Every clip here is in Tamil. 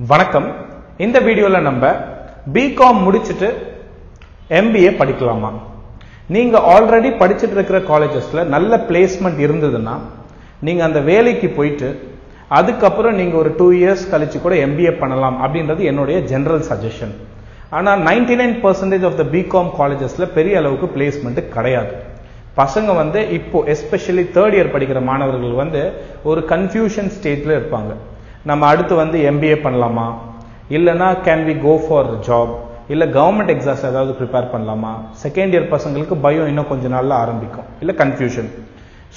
வணக்கம். இந்த வீடியோல நம்ம பிகாம் முடிச்சிட்டு MBA படிக்கலாமா? நீங்க ஆல்ரெடி படிச்சிட்டு இருக்கிற காலேஜஸ்ல நல்ல பிளேஸ்மெண்ட் இருந்ததுன்னா நீங்க அந்த வேலைக்கு போயிட்டு அதுக்கப்புறம் நீங்க ஒரு 2 years கழிச்சு கூட MBA பண்ணலாம் அப்படின்றது என்னுடைய ஜெனரல் சஜஷன். ஆனா 99% ஆஃப் த பிகாம் காலேஜஸ்ல பெரிய அளவுக்கு பிளேஸ்மெண்ட் கிடையாது. பசங்க இப்போ எஸ்பெஷலி 3rd year படிக்கிற மாணவர்கள் ஒரு கன்ஃபியூஷன் ஸ்டேட்ல இருப்பாங்க. நம்ம அடுத்து MBA பண்ணலாமா, இல்லைன்னா can we go for job, இல்லை கவர்மெண்ட் எக்ஸாம்ஸ் ஏதாவது ப்ரிப்பேர் பண்ணலாமா? 2nd year பசங்களுக்கு பயம் இன்னும் கொஞ்ச நாள்ல ஆரம்பிக்கும், இல்லை கன்ஃபியூஷன்.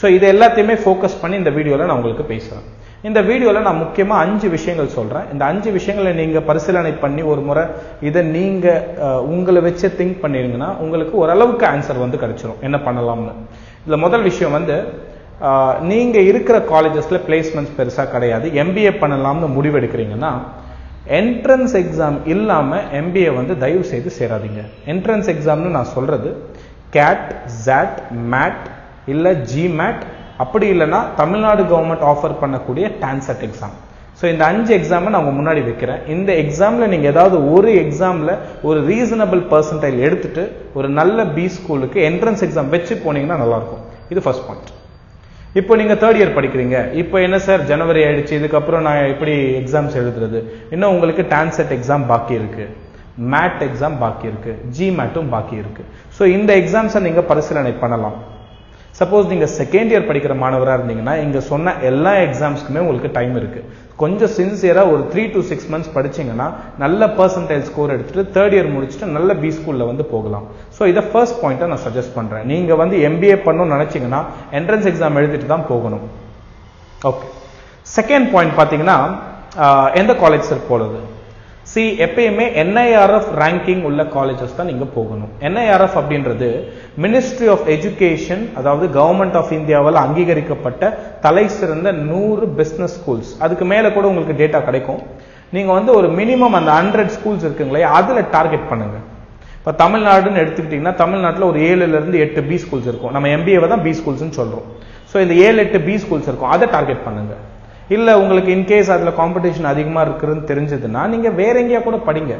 ஸோ இது எல்லாத்தையுமே ஃபோக்கஸ் பண்ணி இந்த வீடியோவில் நான் உங்களுக்கு பேசுகிறேன். இந்த வீடியோவில் நான் முக்கியமாக 5 விஷயங்கள் சொல்கிறேன். இந்த 5 விஷயங்களை நீங்கள் பரிசீலனை பண்ணி ஒரு முறை இதை நீங்கள் உங்களை வச்சு திங்க் பண்ணிருங்கன்னா உங்களுக்கு ஓரளவுக்கு ஆன்சர் கிடைச்சிரும் என்ன பண்ணலாம்னு. இதில் முதல் விஷயம் நீங்க இருக்கிற காலேஜஸ்ல பிளேஸ்மெண்ட்ஸ் பெருசா கிடையாது. MBA பண்ணலாம்னு முடிவெடுக்கிறீங்கன்னா என்ட்ரன்ஸ் எக்ஸாம் இல்லாம MBA தயவு செய்து சேராதீங்க. என்ட்ரன்ஸ் எக்ஸாம்னு நான் சொல்றது கேட், ஜாட், மேட் இல்ல GMAT, அப்படி இல்லைன்னா தமிழ்நாடு கவர்மெண்ட் ஆஃபர் பண்ணக்கூடிய டான்செட் எக்ஸாம். ஸோ இந்த 5 எக்ஸாம் நான் உங்க முன்னாடி வைக்கிறேன். இந்த எக்ஸாம்ல நீங்க ஏதாவது ஒரு எக்ஸாம்ல ஒரு ரீசனபிள் பர்சன்டைல் எடுத்துட்டு ஒரு நல்ல B ஸ்கூலுக்கு என்ட்ரன்ஸ் எக்ஸாம் வச்சு போனீங்கன்னா நல்லா இருக்கும். இது ஃபர்ஸ்ட் பாயிண்ட். இப்போ நீங்க 3rd year படிக்கிறீங்க. இப்போ என்ன சார் ஜனவரி ஆயிடுச்சு, இதுக்கப்புறம் நான் எப்படி எக்ஸாம்ஸ் எழுதுறது? இன்னும் உங்களுக்கு டான்செட் எக்ஸாம் பாக்கி இருக்கு, மேட் எக்ஸாம் பாக்கி இருக்கு, GMATம் பாக்கி இருக்கு. ஸோ இந்த எக்ஸாம்ஸை நீங்க பரிசீலனை பண்ணலாம். சப்போஸ் நீங்க 2nd year படிக்கிற மாணவராக இருந்தீங்கன்னா இங்க சொன்ன எல்லா எக்ஸாம்ஸ்க்குமே உங்களுக்கு டைம் இருக்கு. கொஞ்சம் சின்சியரா ஒரு 3 to 6 months படிச்சீங்கன்னா நல்ல பர்சன்டைல் ஸ்கோர் எடுத்துட்டு 3rd year முடிச்சுட்டு நல்ல B ஸ்கூல்ல போகலாம். ஸோ இதை ஃபர்ஸ்ட் பாயிண்டா நான் சஜஸ்ட் பண்றேன். நீங்க MBA பண்ணணும்னு நினைச்சீங்கன்னா என்ட்ரன்ஸ் எக்ஸாம் எழுதிட்டு தான் போகணும். ஓகே. செகண்ட் பாயிண்ட் பாத்தீங்கன்னா எந்த காலேஜ் சார் போறது? எப்பயுமே NIRF ரேங்கிங் உள்ள காலேஜஸ் தான் நீங்க போகணும். NIRF அப்படின்றது மினிஸ்ட்ரி ஆஃப் எஜுகேஷன், அதாவது கவர்மெண்ட் ஆஃப் இந்தியாவால் அங்கீகரிக்கப்பட்ட தலை சிறந்த 100 பிசினஸ் ஸ்கூல்ஸ். அதுக்கு மேல கூட உங்களுக்கு டேட்டா கிடைக்கும். நீங்க ஒரு மினிமம் அந்த 100 ஸ்கூல்ஸ் இருக்குங்களே அதுல டார்கெட் பண்ணுங்க. இப்ப தமிழ்நாடுன்னு எடுத்துக்கிட்டீங்கன்னா தமிழ்நாட்டில் ஒரு 7ல இருந்து 8 B ஸ்கூல்ஸ் இருக்கும். நம்ம MBA தான் B ஸ்கூல்ஸ்னு சொல்றோம். ஸோ இந்த 7-8 B ஸ்கூல்ஸ் இருக்கும், அதை டார்கெட் பண்ணுங்க. இல்ல உங்களுக்கு இன்கேஸ் அதுல காம்படிஷன் அதிகமா இருக்குன்னு தெரிஞ்சதுன்னா நீங்க வேற எங்கேயா கூட படிங்க.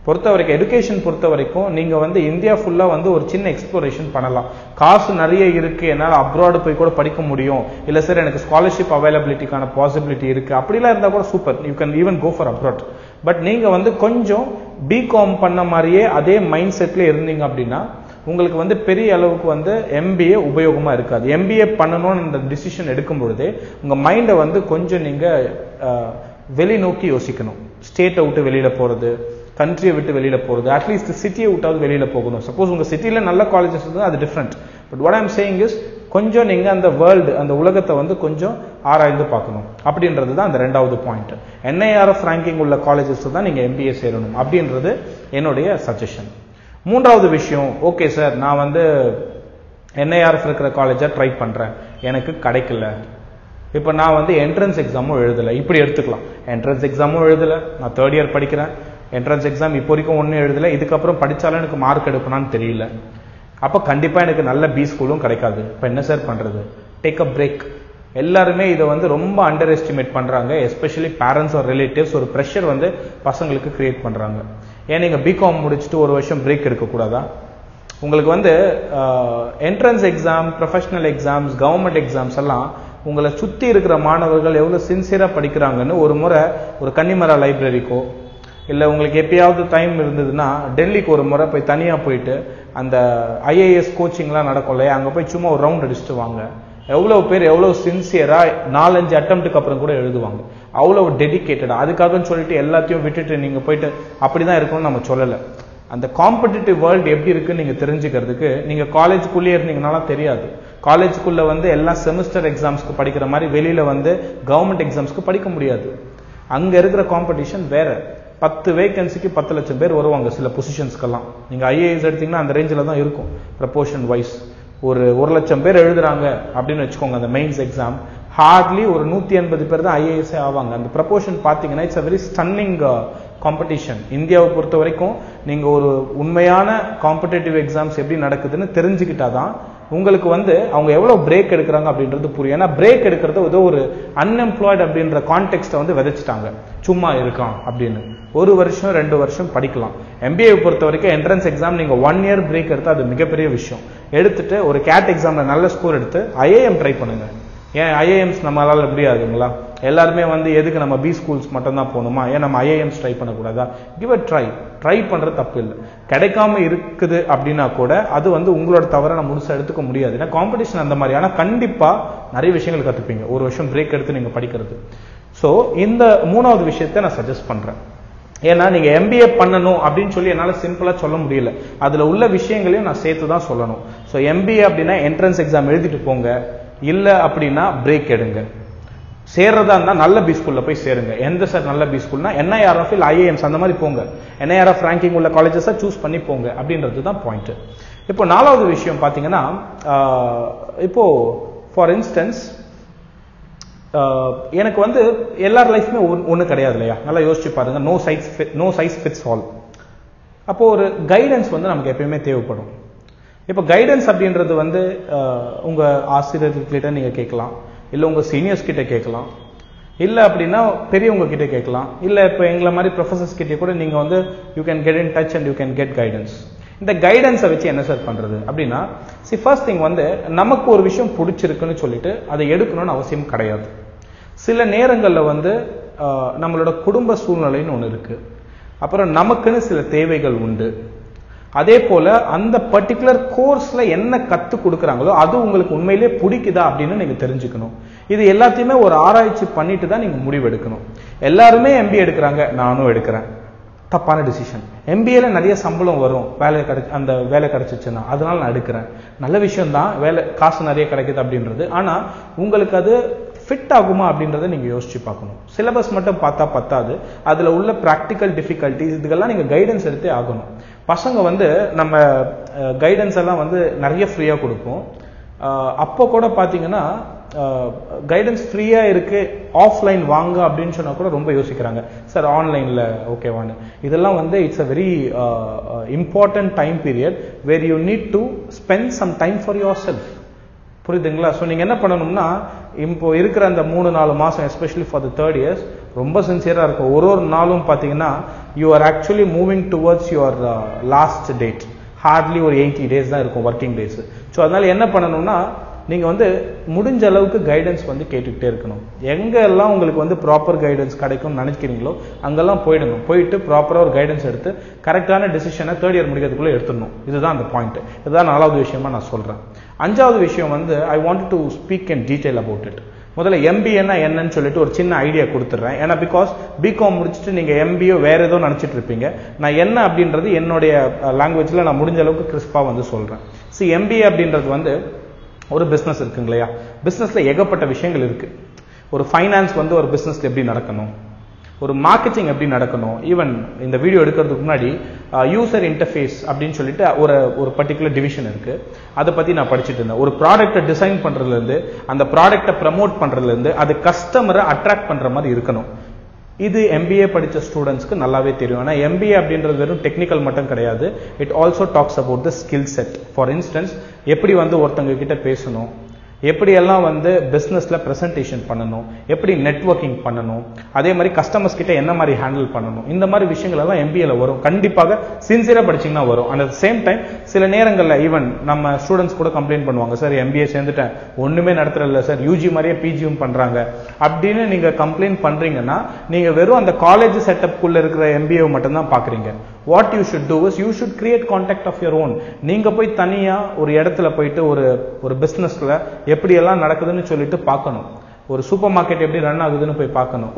பொறுத்த வரைக்கும் எஜுகேஷன் பொறுத்த வரைக்கும் நீங்க இந்தியா ஃபுல்லா ஒரு சின்ன எக்ஸ்ப்ளோரேஷன் பண்ணலாம். காசு நிறைய இருக்கு, என்னால அப்ராட் போய் கூட படிக்க முடியும், இல்ல சார் எனக்கு ஸ்காலர்ஷிப் அவைலபிலிட்டிக்கான பாசிபிலிட்டி இருக்கு, அப்படிலாம் இருந்தா கூட super, you can even go for abroad. But நீங்க கொஞ்சம் பிகாம் பண்ண மாதிரியே அதே மைண்ட் செட்ல இருந்தீங்க அப்படின்னா உங்களுக்கு பெரிய அளவுக்கு MBA உபயோகமா இருக்காது. MBA பண்ணணும்னு அந்த டிசிஷன் எடுக்கும் பொழுதே உங்க மைண்டை கொஞ்சம் நீங்க வெளிநோக்கி யோசிக்கணும். ஸ்டேட்டை விட்டு வெளியில போறது, கண்ட்ரியை விட்டு வெளியில போறது, அட்லீஸ்ட் சிட்டியை விட்டாவது வெளியில போகணும். சப்போஸ் உங்க சிட்டியில நல்ல காலேஜஸ் இருந்தா அது different. But what I'm saying is கொஞ்சம் நீங்க அந்த வேர்ல்டு, அந்த உலகத்தை கொஞ்சம் ஆராய்ந்து பார்க்கணும். அப்படின்றது தான் அந்த 2வது பாயிண்ட். NIRF ரேங்கிங் உள்ள காலேஜஸ் தான் நீங்க MBA சேரணும் அப்படின்றது என்னுடைய சஜஷன். 3வது விஷயம், ஓகே சார் நான் NIRF இருக்கிற காலேஜா ட்ரை பண்றேன், எனக்கு கிடைக்கல. இப்ப நான் என்ட்ரன்ஸ் எக்ஸாமும் எழுதல, இப்படி எடுத்துக்கலாம். என்ட்ரன்ஸ் எக்ஸாமும் எழுதல, நான் 3rd year படிக்கிறேன், என்ட்ரன்ஸ் எக்ஸாம் இப்போ வரைக்கும் ஒன்னும் எழுதல, இதுக்கப்புறம் படிச்சாலும் எனக்கு மார்க் எடுப்பனான்னு தெரியல, அப்ப கண்டிப்பா எனக்கு நல்ல B ஸ்கூலும் கிடைக்காது. இப்ப என்ன சார் பண்றது? Take a break. எல்லாருமே இதை ரொம்ப அண்டர் எஸ்டிமேட் பண்றாங்க. எஸ்பெஷலி பேரண்ட்ஸ் ஆர் ரிலேட்டிவ்ஸ் ஒரு ப்ரெஷர் பசங்களுக்கு கிரியேட் பண்றாங்க. ஏன் நீங்க பிகாம் முடிச்சுட்டு ஒரு வருஷம் பிரேக் எடுக்க கூடாதா? உங்களுக்கு entrance exam, professional exams, government exams எல்லாம் உங்களை சுத்தி இருக்கிற மாணவர்கள் எவ்வளவு சின்சியரா படிக்கிறாங்கன்னு ஒரு முறை ஒரு கன்னிமரா லைப்ரரிக்கோ இல்ல உங்களுக்கு எப்பயாவது டைம் இருந்ததுன்னா டெல்லிக்கு ஒரு முறை போய் தனியா போயிட்டு அந்த IAS கோச்சிங்லாம் நடக்கும் இல்லையா, அங்க போய் சும்மா ஒரு ரவுண்ட் அடிச்சுட்டு வாங்க. எவ்வளவு பேர் எவ்வளவு சின்சியரா 4-5 அட்டம்ப்டுக்கு அப்புறம் கூட எழுதுவாங்க, அவ்வளவு டெடிகேட்டடா. அதுக்காக சொல்லிட்டு எல்லாத்தையும் விட்டுட்டு நீங்க போயிட்டு அப்படிதான் இருக்கணும்னு நம்ம சொல்லல. அந்த காம்படிட்டிவ் வேர்ல்டு எப்படி இருக்குன்னு நீங்க தெரிஞ்சுக்கிறதுக்கு நீங்க காலேஜுக்குள்ளே இருந்தீங்கனால தெரியாது. காலேஜுக்குள்ள எல்லா செமஸ்டர் எக்ஸாம்ஸ்க்கு படிக்கிற மாதிரி வெளியில கவர்மெண்ட் எக்ஸாம்ஸ்க்கு படிக்க முடியாது. அங்க இருக்கிற காம்படிஷன் வேற. 10 வேகன்சிக்கு 10 லட்சம் பேர் வருவாங்க சில பொசிஷன்ஸ்க்கெல்லாம். நீங்க IAS எடுத்தீங்கன்னா அந்த ரேஞ்சில் தான் இருக்கும் ப்ரப்போர்ஷன் வைஸ். ஒரு 1 லட்சம் பேர் எழுதுறாங்க அப்படின்னு வச்சுக்கோங்க அந்த மெயின்ஸ் எக்ஸாம். ஹார்ட்லி ஒரு 180 பேர் தான் IAS ஆவாங்க. அந்த ப்ரப்போர்ஷன் பாத்தீங்கன்னா it's a very stunning competition. இந்தியாவை பொறுத்த வரைக்கும் நீங்க ஒரு உண்மையான காம்படிட்டிவ் எக்ஸாம்ஸ் எப்படி நடக்குதுன்னு தெரிஞ்சுக்கிட்டாதான் உங்களுக்கு வந்து அவங்க எவ்வளவு பிரேக் எடுக்கிறாங்க அப்படின்றது புரியும். ஏன்னா பிரேக் எடுக்கிறது ஏதோ ஒரு அன்எம்ப்ளாய்டு அப்படின்ற கான்டெக்ஸ்ட்டை வந்து விதைச்சிட்டாங்க, சும்மா இருக்கான் அப்படின்னு. 1 வருஷம் 2 வருஷம் படிக்கலாம். MBA பொறுத்த வரைக்கும் என்ட்ரன்ஸ் எக்ஸாம் நீங்க 1 இயர் பிரேக் எடுத்து அது மிகப்பெரிய விஷயம். எடுத்துட்டு ஒரு கேட் எக்ஸாம்ல நல்ல ஸ்கோர் எடுத்து IIM ட்ரை பண்ணுங்க. ஏன் IIMs நம்மளால முடியாதுங்களா? எல்லாருமே வந்து எதுக்கு நம்ம பி ஸ்கூல்ஸ் மட்டும் தான் போகணுமா? ஏன் நம்ம IIMs ட்ரை பண்ணக்கூடாதா? கிவ் அ ட்ரை பண்றது தப்பு இல்லை. கிடைக்காம இருக்குது அப்படின்னா கூட அது வந்து உங்களோட தவிர நான் முழுசா எடுத்துக்க முடியாது. ஏன்னா காம்படிஷன் அந்த மாதிரி. ஆனா கண்டிப்பா நிறைய விஷயங்கள் கத்துப்பீங்க 1 வருஷம் பிரேக் எடுத்து நீங்க படிக்கிறது. ஸோ இந்த 3வது விஷயத்தை நான் சஜஸ்ட் பண்றேன். ஏன்னா நீங்க MBA பண்ணணும் அப்படின்னு சொல்லி என்னால சிம்பிளா சொல்ல முடியல. அதுல உள்ள விஷயங்களையும் நான் சேர்த்து தான் சொல்லணும். ஸோ MBA அப்படின்னா என்ட்ரன்ஸ் எக்ஸாம் எழுதிட்டு போங்க, இல்ல அப்படின்னா பிரேக் எடுங்க. சேர்றதா இருந்தா நல்ல பி ஸ்கூல்ல போய் சேருங்க. எந்த சார் நல்ல பி ஸ்கூல்னா NIRF இல்ல IIMs அந்த மாதிரி போங்க. NIRF ரேங்கிங் உள்ள காலேஜஸா சூஸ் பண்ணி போங்க அப்படின்றது தான் பாயிண்ட். இப்போ 4வது விஷயம் பாத்தீங்கன்னா, இப்போ ஃபார் இன்ஸ்டன்ஸ் எனக்கு வந்து எல்லார் லைஃப்மே ஒண்ணு கிடையாது இல்லையா? நல்லா யோசிச்சு பாருங்க. No size fits all. அப்போ ஒரு கைடன்ஸ் வந்து நமக்கு எப்பயுமே தேவைப்படும். இப்போ கைடன்ஸ் அப்படின்றது வந்து உங்க ஆசிரியர்கிட்ட நீங்க கேட்கலாம், இல்ல உங்க சீனியர்ஸ் கிட்ட கேட்கலாம், இல்ல அப்படின்னா பெரியவங்க கிட்ட கேட்கலாம், இல்ல இப்போ எங்களை மாதிரி ப்ரொஃபசர்ஸ் கிட்ட கூட நீங்க வந்து you can get in touch and you can get guidance. இந்த கைடன்ஸை வச்சு என்ன சார் பண்றது அப்படின்னா, ஃபர்ஸ்ட் திங் வந்து நமக்கு ஒரு விஷயம் பிடிச்சிருக்குன்னு சொல்லிட்டு அதை எடுக்கணும்னு அவசியம் கிடையாது. சில நேரங்கள்ல வந்து நம்மளோட குடும்ப சூழ்நிலைன்னு ஒண்ணு இருக்கு, அப்புறம் நமக்குன்னு சில தேவைகள் உண்டு. அதே போல அந்த பர்டிகுலர் கோர்ஸ்ல என்ன கத்து கொடுக்குறாங்களோ அது உங்களுக்கு உண்மையிலே பிடிக்குதா அப்படின்னு நீங்க தெரிஞ்சுக்கணும். இது எல்லாத்தையுமே ஒரு ஆராய்ச்சி பண்ணிட்டு தான் நீங்க முடிவெடுக்கணும். எல்லாருமே MBA எடுக்கிறாங்க, நானும் எடுக்கிறேன், தப்பான டிசிஷன். MBAல நிறைய சம்பளம் வரும், அந்த வேலை கிடைச்சிச்சுன்னா அதனால நான் எடுக்கிறேன். நல்ல விஷயம் தான், வேலை காசு நிறைய கிடைக்குது அப்படின்றது. ஆனா உங்களுக்கு அது ஃபிட் ஆகுமா அப்படின்றத நீங்க யோசிச்சு பார்க்கணும். சிலபஸ் மட்டும் பார்த்தா பத்தாது, அதுல உள்ள பிராக்டிக்கல் டிஃபிகல்ட்டிஸ் இதுக்கெல்லாம் நீங்க கைடன்ஸ் எடுத்தே ஆகணும். பசங்க வந்து நம்ம கைடன்ஸ் எல்லாம் வந்து நிறைய ஃப்ரீயா கொடுப்போம். அப்போ கூட பாத்தீங்கன்னா கைடன்ஸ் ஃப்ரீயா இருக்கு, ஆஃப்லைன் வாங்க அப்படின்னு சொன்னா கூட ரொம்ப யோசிக்கிறாங்க. சார் ஆன்லைன்ல ஓகேவான்னு. இதெல்லாம் வந்து it's a very important time period where you need to spend some time for yourself. புரியுதுங்களா? ஸோ நீங்க என்ன பண்ணணும்னா, இப்போ இருக்கிற அந்த 3-4 மாசம் especially for the 3rd years ரொம்ப சின்சியரா இருக்கும். ஒரு நாளும் பாத்தீங்கன்னா you are actually moving towards your last date. Hardly ஒரு 80 days தான் இருக்கும் ஒர்க்கிங் டேஸ். ஸோ அதனால என்ன பண்ணணும்னா, நீங்க வந்து முடிஞ்ச அளவுக்கு கைடன்ஸ் வந்து கேட்டுக்கிட்டே இருக்கணும். எங்கெல்லாம் உங்களுக்கு வந்து ப்ராப்பர் கைடன்ஸ் கிடைக்கும்னு நினைக்கிறீங்களோ அங்கெல்லாம் போயிடணும். போயிட்டு ப்ராப்பரா ஒரு கைடன்ஸ் எடுத்து கரெக்டான டிசிஷனை 3rd இயர் முடிக்கிறதுக்குள்ள எடுத்துடணும். இதுதான் அந்த பாயிண்ட். இதுதான் 4வது விஷயமா நான் சொல்றேன். 5வது விஷயம் வந்து ஐ want to speak in detail about it. முதல்ல MBA என்னன்னு சொல்லிட்டு ஒரு சின்ன ஐடியா கொடுத்துட்றேன். ஏன்னா பிகாஸ் பிகாம் முடிச்சுட்டு நீங்க MBA வேற ஏதோ நினைச்சிட்டு இருப்பீங்க. நான் என்ன அப்படின்றது என்னுடைய லாங்குவேஜ்ல நான் முடிஞ்ச அளவுக்கு கிறிஸ்பா வந்து சொல்றேன். MBA அப்படின்றது வந்து ஒரு பிசினஸ் இருக்குங்க இல்லையா? பிசினஸ்ல ஏகப்பட்ட விஷயங்கள் இருக்கு. ஒரு ஃபைனான்ஸ் வந்து ஒரு பிசினஸ்ல எப்படி நடக்கணும், ஒரு மார்க்கெட்டிங் எப்படி நடக்கணும், ஈவன் இந்த வீடியோ எடுக்கிறதுக்கு முன்னாடி யூசர் இன்டர்ஃபேஸ் அப்படின்னு சொல்லிட்டு ஒரு பர்டிகுலர் டிவிஷன் இருக்கு. அதை பத்தி நான் படிச்சுட்டு இருந்தேன். ஒரு ப்ராடக்ட்டை டிசைன் பண்றதுல இருந்து, அந்த ப்ராடக்ட்டை ப்ரமோட் பண்றதுல இருந்து, அது கஸ்டமரை அட்ராக்ட் பண்ற மாதிரி இருக்கணும். இது MBA படிச்ச ஸ்டூடெண்ட்ஸ்க்கு நல்லாவே தெரியும். ஆனா MBA அப்படின்றது வெறும் டெக்னிக்கல் மட்டும் கிடையாது. It also talks about the skill set. For instance, எப்படி வந்து ஒருத்தங்க கிட்ட பேசணும், எப்படி எல்லாம் வந்து பிசினஸ்ல பிரசன்டேஷன் பண்ணணும், எப்படி நெட்வொர்க்கிங் பண்ணணும், அதே மாதிரி கஸ்டமர்ஸ் கிட்ட என்ன மாதிரி ஹேண்டில் பண்ணணும், இந்த மாதிரி விஷயங்கள் எல்லாம் MBAல வரும். கண்டிப்பாக சின்சியரா படிச்சீங்கன்னா வரும். அட் த சேம் டைம் சில நேரங்கள்ல ஈவன் நம்ம ஸ்டூடெண்ட்ஸ் கூட கம்ப்ளைண்ட் பண்ணுவாங்க, சார் MBA சேர்ந்துட்டேன் ஒண்ணுமே நடத்துறதில்ல சார், UG மாதிரியே PGயும் பண்றாங்க அப்படின்னு நீங்க கம்ப்ளைண்ட் பண்றீங்கன்னா நீங்க வெறும் அந்த காலேஜ் செட்டப்குள்ள இருக்கிற MBA மட்டும் தான் பாக்குறீங்க. What you should do is you should create contact of your own. நீங்க போய் தனியா ஒரு இடத்துல போயிட்டு ஒரு பிசினஸ்ல எப்படி எல்லாம் நடக்குதுன்னு சொல்லிட்டு பார்க்கணும். ஒரு சூப்பர் மார்க்கெட் எப்படி ரன் ஆகுதுன்னு போய் பார்க்கணும்.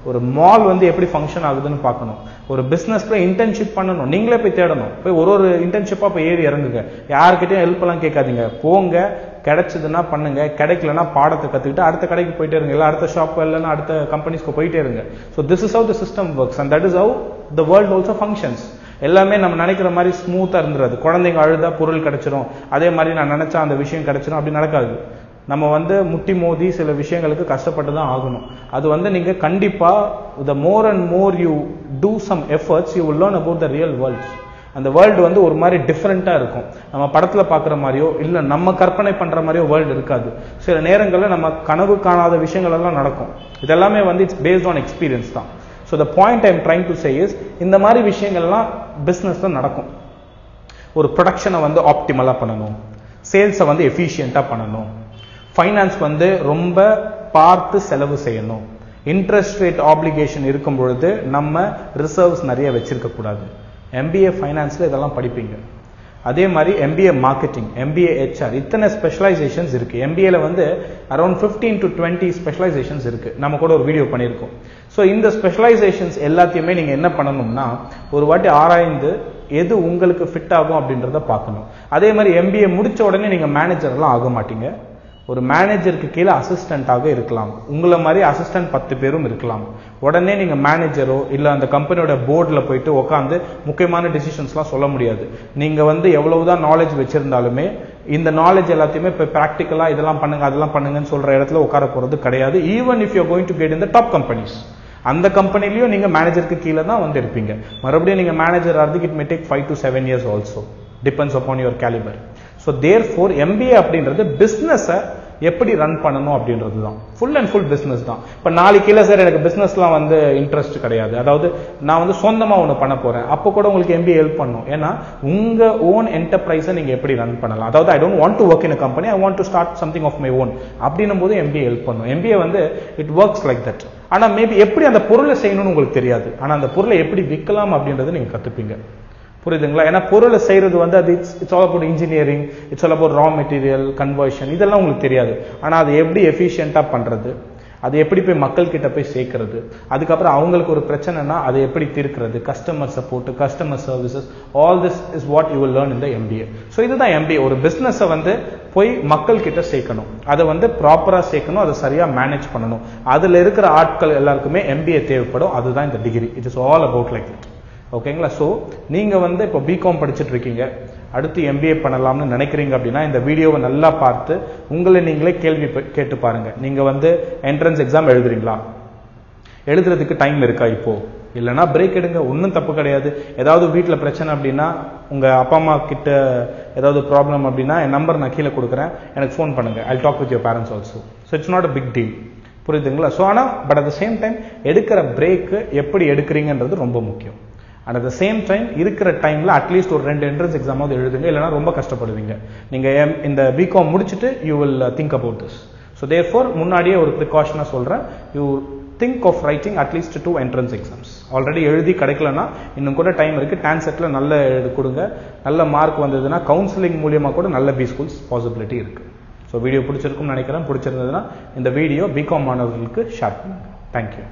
ஒரு மால் வந்து எப்படி ஃபங்க்ஷன் ஆகுதுன்னு பார்க்கணும். ஒரு பிசினஸ்ல இன்டர்ன்ஷிப் பண்ணணும். நீங்களே போய் தேடணும். போய் ஒரு இன்டர்ன்ஷிப்பா போய் ஏறி இறங்குங்க. யாருக்கிட்டையும் ஹெல்ப் எல்லாம் கேட்காதீங்க. போங்க, கிடைச்சதுன்னா பண்ணுங்க, கிடைக்கலன்னா பாடத்தை கத்துக்கிட்டு அடுத்த கடைக்கு போயிட்டே இருங்க, இல்ல அடுத்த ஷாப் இல்லைன்னா அடுத்த கம்பெனிஸ்க்கு போயிட்டே இருங்க. So this is how the system works and that is how the world also functions. எல்லாமே நம்ம நினைக்கிற மாதிரி ஸ்மூத்தா இருந்துராது. குழந்தைங்க அழுதா பொருள் கிடைச்சிரும், அதே மாதிரி நான் நினைச்சா அந்த விஷயம் கிடைச்சிரும், அப்படி நடக்காது. நம்ம வந்து முட்டி மோதி சில விஷயங்களுக்கு கஷ்டப்பட்டு தான் ஆகணும். அது வந்து நீங்க கண்டிப்பா the more and more you do some efforts you will learn about the real world. அந்த வேர்ல்டு வந்து ஒரு மாதிரி டிஃப்ரெண்ட்டாக இருக்கும். நம்ம படத்தில் பார்க்குற மாதிரியோ இல்லை நம்ம கற்பனை பண்ணுற மாதிரியோ வேர்ல்டு இருக்காது. சில நேரங்களில் நம்ம கனவு காணாத விஷயங்கள் எல்லாம் நடக்கும். இதெல்லாமே வந்து இட்ஸ் பேஸ்ட் ஆன் எக்ஸ்பீரியன்ஸ் தான். So the point I am trying to say is, இந்த மாதிரி விஷயங்கள்லாம் பிஸ்னஸில் நடக்கும். ஒரு ப்ரொடக்ஷனை வந்து ஆப்டிமலாக பண்ணணும், சேல்ஸை வந்து எஃபிஷியண்ட்டாக பண்ணணும், ஃபைனான்ஸ் வந்து ரொம்ப பார்த்து செலவு செய்யணும், இன்ட்ரெஸ்ட் ரேட் ஆப்ளிகேஷன் இருக்கும் பொழுது நம்ம ரிசர்வ்ஸ் நிறைய வச்சிருக்க கூடாது. MBA ஃபைனான்ஸில் இதெல்லாம் படிப்பீங்க. அதே மாதிரி MBA மார்க்கெட்டிங், MBA HR, இத்தனை ஸ்பெஷலைசேஷன்ஸ் இருக்கு. MBAல வந்து அரௌண்ட் 15 to 20 ஸ்பெஷலைசேஷன்ஸ் இருக்கு. நம்ம கூட ஒரு வீடியோ பண்ணியிருக்கோம். ஸோ இந்த ஸ்பெஷலைசேஷன்ஸ் எல்லாத்தையுமே நீங்க என்ன பண்ணணும்னா ஒரு வாட்டி ஆராய்ந்து எது உங்களுக்கு ஃபிட் ஆகும் அப்படின்றத பார்க்கணும். அதே மாதிரி MBA முடிச்ச உடனே நீங்க மேனேஜர்லாம் ஆக மாட்டீங்க. ஒரு மேனேஜருக்கு கீழே அசிஸ்டண்டாக இருக்கலாம். உங்களை மாதிரி அசிஸ்டன்ட் 10 பேரும் இருக்கலாம். உடனே நீங்க மேனேஜரோ இல்ல அந்த கம்பெனியோட போர்டில் போயிட்டு உட்காந்து முக்கியமான டிசிஷன்ஸ்லாம் சொல்ல முடியாது. நீங்க வந்து எவ்வளவுதான் நாலேஜ் வச்சிருந்தாலுமே இந்த நாலேஜ் எல்லாத்தையுமே இப்போ ப்ராக்டிக்கலா இதெல்லாம் பண்ணுங்க அதெல்லாம் பண்ணுங்கன்னு சொல்ற இடத்துல உட்கார போறது கிடையாது. Even if you going to get in the top companies, அந்த கம்பெனிலையும் நீங்க மேனேஜருக்கு கீழே தான் வந்து இருப்பீங்க. மறுபடியும் நீங்க மேனேஜர் ஆகிறதுக்கு it may take 5 to 7 years also, depends upon your calibre. So therefore MBA அப்படின்றது பிஸ்னஸை எப்படி ரன் பண்ணணும் அப்படின்றது தான். ஃபுல் அண்ட் ஃபுல் பிஸ்னஸ் தான். இப்போ நாளைக்கு இல்லை சார் எனக்கு பிஸ்னஸ்லாம் வந்து இன்ட்ரெஸ்ட் கிடையாது, அதாவது நான் வந்து சொந்தமாக ஒன்று பண்ண போகிறேன், அப்போ கூட உங்களுக்கு MBA ஹெல்ப் பண்ணும். ஏன்னா உங்கள் ஓன் என்டர்பிரைஸை நீங்கள் எப்படி ரன் பண்ணலாம், அதாவது I don't want to work in a company, I want to start something of my own அப்படின்னும் போது MBA ஹெல்ப் பண்ணும். MBA வந்து இட் ஒர்க்ஸ் லைக் தட். ஆனால் மேபி எப்படி அந்த பொருளை செய்யணும்னு உங்களுக்கு தெரியாது, ஆனால் அந்த பொருளை எப்படி விற்கலாம் அப்படின்றத நீங்கள் கற்றுப்பீங்க. புரியுதுங்களா? ஏன்னா பொருளை செய்யறது வந்து அது it's all about engineering, it's all about raw material conversion, இதெல்லாம் உங்களுக்கு தெரியாது. ஆனால் அது எப்படி எஃபிஷியண்டாக பண்றது, அது எப்படி போய் மக்கள் கிட்ட போய் சேர்க்கறது, அதுக்கப்புறம் அவங்களுக்கு ஒரு பிரச்சனைனா அதை எப்படி தீர்க்கிறது, customer support, customer services, all this is what you will learn in the MBA. So இதுதான் MBA. ஒரு பிஸ்னஸை வந்து போய் மக்கள் கிட்ட சேர்க்கணும், அதை வந்து ப்ராப்பரா சேர்க்கணும், அதை சரியா மேனேஜ் பண்ணணும். அதுல இருக்கிற ஆட்கள் எல்லாருக்குமே MBA தேவைப்படும். அதுதான் இந்த degree. It is all about like that. ஓகேங்களா? ஸோ நீங்க வந்து இப்போ BCom படிச்சுட்டு இருக்கீங்க, அடுத்து MBA பண்ணலாம்னு நினைக்கிறீங்க அப்படின்னா இந்த வீடியோவை நல்லா பார்த்து உங்களை நீங்களே கேள்வி கேட்டு பாருங்க. நீங்க வந்து என்ட்ரன்ஸ் எக்ஸாம் எழுதுறீங்களா, எழுதுறதுக்கு டைம் இருக்கா இப்போ, இல்லைன்னா பிரேக் எடுங்க, ஒன்றும் தப்பு கிடையாது. ஏதாவது வீட்டில் பிரச்சனை அப்படின்னா உங்க அப்பா அம்மா கிட்ட ஏதாவது ப்ராப்ளம் அப்படின்னா என் நம்பர் நான் கீழே கொடுக்குறேன், எனக்கு ஃபோன் பண்ணுங்க. I talk with your parents also. So it's not a big deal. புரியுதுங்களா? ஸோ ஆனால் but at the same time எடுக்கிற பிரேக்கு எப்படி எடுக்கிறீங்கன்றது ரொம்ப முக்கியம். And at the same time இருக்கிற டைம்ல அட்லீஸ்ட் ஒரு 2 என்ட்ரன்ஸ் எக்ஸாமாவது எழுதுங்க, இல்லைன்னா ரொம்ப கஷ்டப்படுவீங்க. நீங்க இந்த BCom முடிச்சுட்டு you will think about this. So therefore முன்னாடியே ஒரு ப்ரிகாஷனாக சொல்றேன், you think of writing at least 2 entrance exams. Already எழுதி கிடைக்கலன்னா இன்னும் கூட டைம் இருக்கு. டான்செட்ல நல்ல கொடுங்க, நல்ல மார்க் வந்ததுன்னா கவுன்சிலிங் மூலியமா கூட நல்ல B ஸ்கூல்ஸ் பாசிபிலிட்டி இருக்கு. ஸோ வீடியோ பிடிச்சிருக்கும்னு நினைக்கிறேன். பிடிச்சிருந்ததுன்னா இந்த வீடியோ BCom மாணவர்களுக்கு ஷேர் பண்ணுங்க. தேங்க்யூ.